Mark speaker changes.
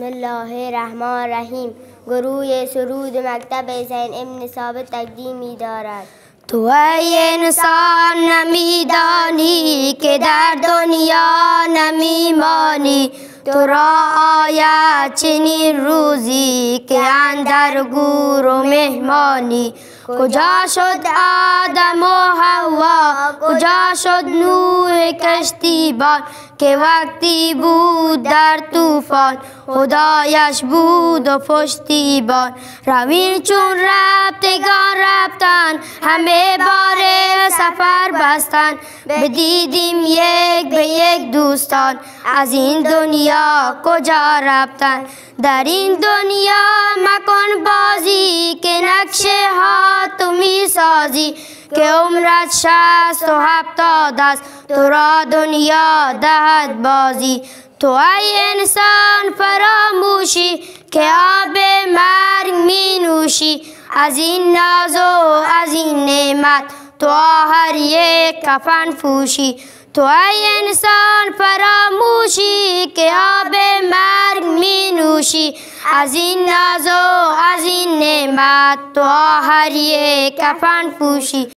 Speaker 1: बिस्मिल्लाहिर्रहमानिर्रहीम। गुरु ये सुरूद मकतब ज़ैन इब्न साबित तक़दीमी दारात।
Speaker 2: तो ये इंसान नमी दानी के दर दुनिया नमी मानी तो आया चनी रूजी के अंदर गुरु मेहमानी कुजा शुद आदम व हवा कुजा शुद नूह कश्ती बान के वक्ती بود در طوفان خدایش بود و پشتیبان روین چون رفتگان رفتن همه بار سفر بستن بدیدیم یک به یک دوستان از این دنیا کجا رفتن در این دنیا مکن بازی که نقشه ها تو می سازی که عمرت 60 و 70 است تو را دنیا دهد بازی تو ای انسان فراموشی که آب مرگ می نوشی از این ناز و از این نعمت تو هر یک کفن پوشی تو ای انسان فراموشی که آب مرگ می نوشی از این ناز و از این نعمت تو هر یک کفن پوشی